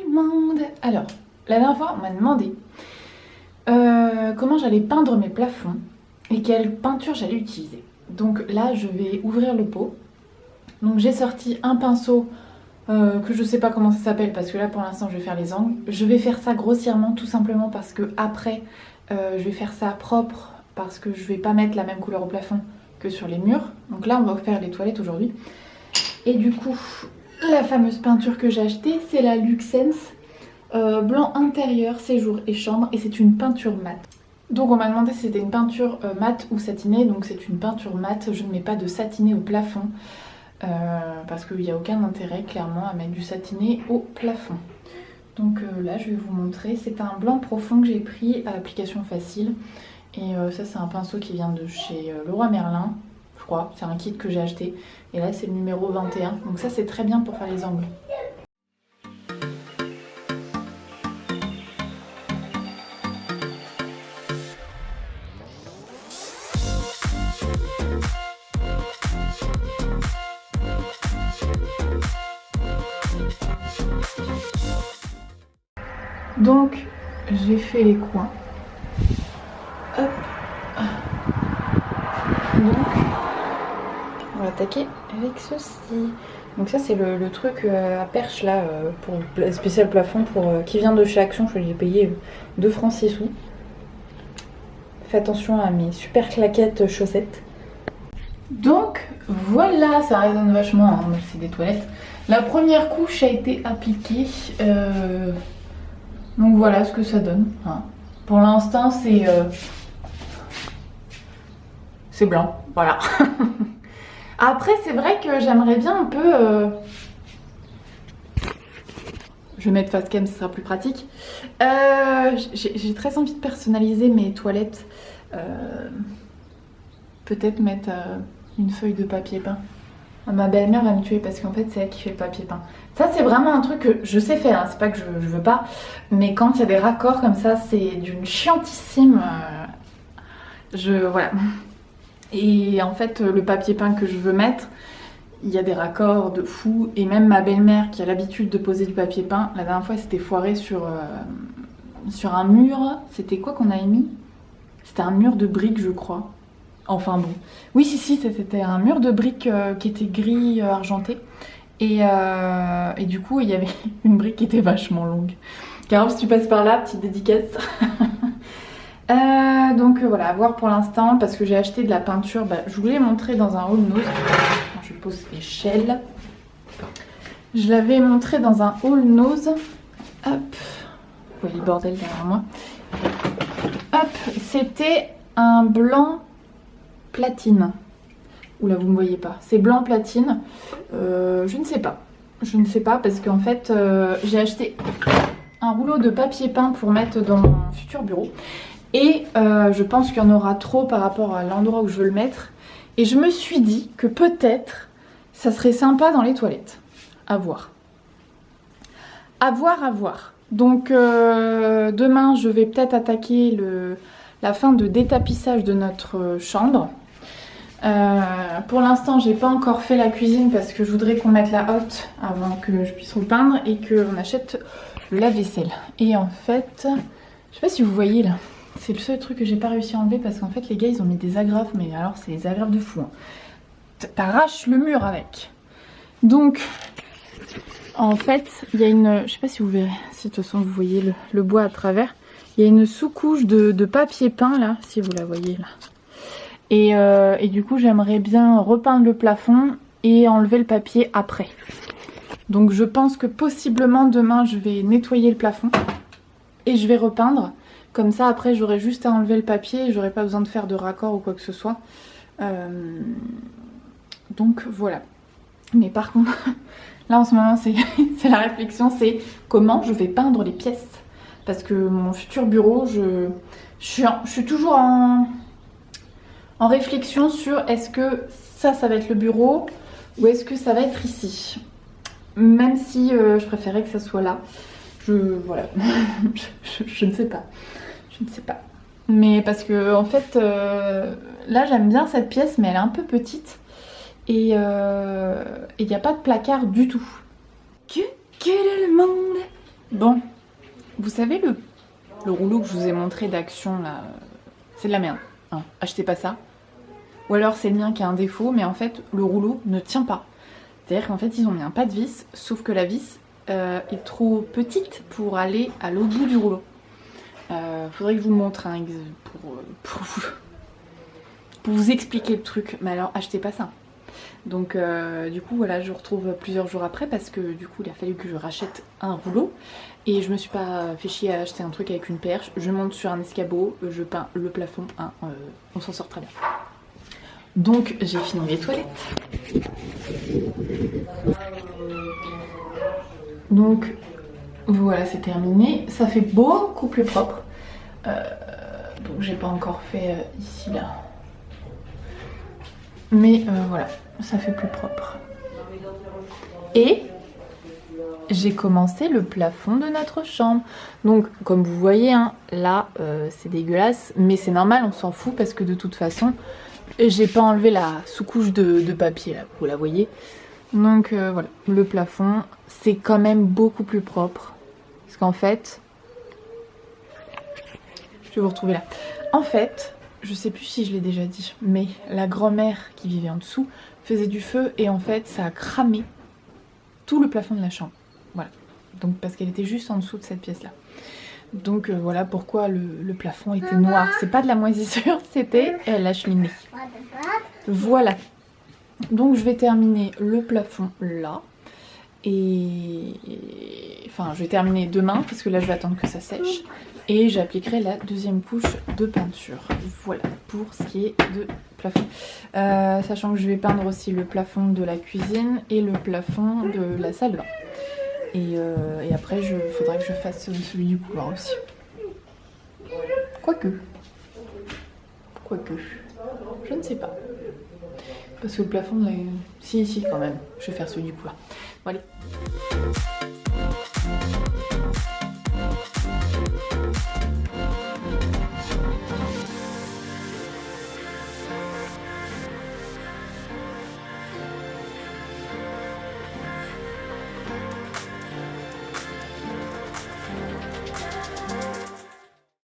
le monde. Alors, la dernière fois, on m'a demandé comment j'allais peindre mes plafonds et quelle peinture j'allais utiliser. Donc là, je vais ouvrir le pot. Donc j'ai sorti un pinceau que je sais pas comment ça s'appelle parce que là pour l'instant je vais faire les angles. Je vais faire ça grossièrement tout simplement parce que après je vais faire ça propre parce que je vais pas mettre la même couleur au plafond que sur les murs. Donc là on va faire les toilettes aujourd'hui. Et du coup la fameuse peinture que j'ai achetée c'est la Luxense blanc intérieur, séjour et chambre et c'est une peinture mate. Donc on m'a demandé si c'était une peinture mate ou satinée, donc c'est une peinture mate, je ne mets pas de satiné au plafond. Parce qu'il n'y a aucun intérêt clairement à mettre du satiné au plafond. Donc là je vais vous montrer, c'est un blanc profond que j'ai pris à application facile. Et ça c'est un pinceau qui vient de chez Leroy Merlin, je crois, c'est un kit que j'ai acheté. Et là c'est le numéro 21, donc ça c'est très bien pour faire les angles. Donc j'ai fait les coins. Hop. Donc on va attaquer avec ceci. Donc ça c'est le truc à perche là pour spécial plafond qui vient de chez Action. Je l'ai payé 2 francs 6 sous. Fais attention à mes super claquettes chaussettes. Donc voilà, ça résonne vachement, hein, c'est des toilettes. La première couche a été appliquée. Donc voilà ce que ça donne. Hein. Pour l'instant c'est blanc, voilà. Après c'est vrai que j'aimerais bien un peu... Je vais mettre face cam, ce sera plus pratique. J'ai très envie de personnaliser mes toilettes. Peut-être mettre une feuille de papier peint. Ma belle-mère va me tuer parce qu'en fait c'est elle qui fait le papier peint. Ça c'est vraiment un truc que je sais faire, hein. C'est pas que je veux pas, mais quand il y a des raccords comme ça c'est d'une chiantissime. Voilà. Et en fait le papier peint que je veux mettre, il y a des raccords de fou. Et même ma belle-mère qui a l'habitude de poser du papier peint, la dernière fois elle s'était foirée sur un mur. C'était quoi qu'on avait mis? C'était un mur de briques je crois. Enfin bon, oui si c'était un mur de briques qui était gris argenté et du coup il y avait une brique qui était vachement longue. Carole si tu passes par là, petite dédicace. Donc voilà, à voir pour l'instant parce que j'ai acheté de la peinture, je voulais montrer dans un haul nose. Je pose l'échelle. Je l'avais montré dans un haul nose. Hop, vous voyez le bordel derrière moi. Hop, c'était un blanc platine. Oula, vous ne me voyez pas. C'est blanc platine. Je ne sais pas. Je ne sais pas parce qu'en fait, j'ai acheté un rouleau de papier peint pour mettre dans mon futur bureau. Et je pense qu'il y en aura trop par rapport à l'endroit où je veux le mettre. Et je me suis dit que peut-être ça serait sympa dans les toilettes. À voir. À voir, à voir. Donc demain, je vais peut-être attaquer la fin de détapissage de notre chambre. Pour l'instant j'ai pas encore fait la cuisine parce que je voudrais qu'on mette la hotte avant que je puisse repeindre et qu'on achète le lave-vaisselle. Et en fait, je sais pas si vous voyez là, c'est le seul truc que j'ai pas réussi à enlever parce qu'en fait les gars ils ont mis des agrafes, mais alors c'est des agrafes de fou. Hein. T'arraches le mur avec. Donc en fait il y a une, je sais pas si vous verrez, si de toute façon vous voyez le bois à travers, il y a une sous-couche de papier peint là, si vous la voyez là. Et du coup j'aimerais bien repeindre le plafond et enlever le papier après. Donc je pense que possiblement demain je vais nettoyer le plafond et je vais repeindre. Comme ça après j'aurai juste à enlever le papier et j'aurai pas besoin de faire de raccord ou quoi que ce soit. Donc voilà. Mais par contre là en ce moment c'est la réflexion, c'est comment je vais peindre les pièces. Parce que mon futur bureau, je suis toujours en réflexion sur est-ce que ça va être le bureau ou est-ce que ça va être ici. Même si je préférais que ça soit là. Voilà. je ne sais pas. Je ne sais pas. Mais parce que en fait, là j'aime bien cette pièce mais elle est un peu petite. Et il n'y a pas de placard du tout. Que le monde Bon, vous savez le rouleau que je vous ai montré d'Action là, c'est de la merde. Hein, achetez pas ça. Ou alors c'est le mien qui a un défaut, mais en fait le rouleau ne tient pas. C'est-à-dire qu'en fait ils ont mis un pas de vis, sauf que la vis est trop petite pour aller à l'autre bout du rouleau. Faudrait que je vous montre hein, pour vous expliquer le truc. Mais alors achetez pas ça. Donc du coup voilà, je retrouve plusieurs jours après parce que du coup il a fallu que je rachète un rouleau et je me suis pas fait chier à acheter un truc avec une perche. Je monte sur un escabeau, je peins le plafond, hein, on s'en sort très bien. Donc j'ai fini les toilettes. Donc voilà, c'est terminé. Ça fait beaucoup plus propre. Donc j'ai pas encore fait ici là. Mais voilà, ça fait plus propre. Et j'ai commencé le plafond de notre chambre. Donc comme vous voyez, hein, là c'est dégueulasse. Mais c'est normal, on s'en fout parce que de toute façon, j'ai pas enlevé la sous-couche de papier là, vous la voyez. Donc voilà, le plafond, c'est quand même beaucoup plus propre. Parce qu'en fait, je vais vous retrouver là. En fait, je sais plus si je l'ai déjà dit, mais la grand-mère qui vivait en dessous faisait du feu et en fait ça a cramé tout le plafond de la chambre. Voilà, donc parce qu'elle était juste en dessous de cette pièce là. Donc voilà pourquoi le plafond était noir. C'est pas de la moisissure, c'était la cheminée. Voilà. Donc je vais terminer le plafond là. Et enfin je vais terminer demain parce que là je vais attendre que ça sèche. Et j'appliquerai la deuxième couche de peinture. Voilà pour ce qui est de plafond. Sachant que je vais peindre aussi le plafond de la cuisine et le plafond de la salle de bain. Et après, il faudrait que je fasse celui du couloir aussi. Quoique, je ne sais pas. Parce que le plafond, là, si, quand même, je vais faire celui du couloir. Bon, allez.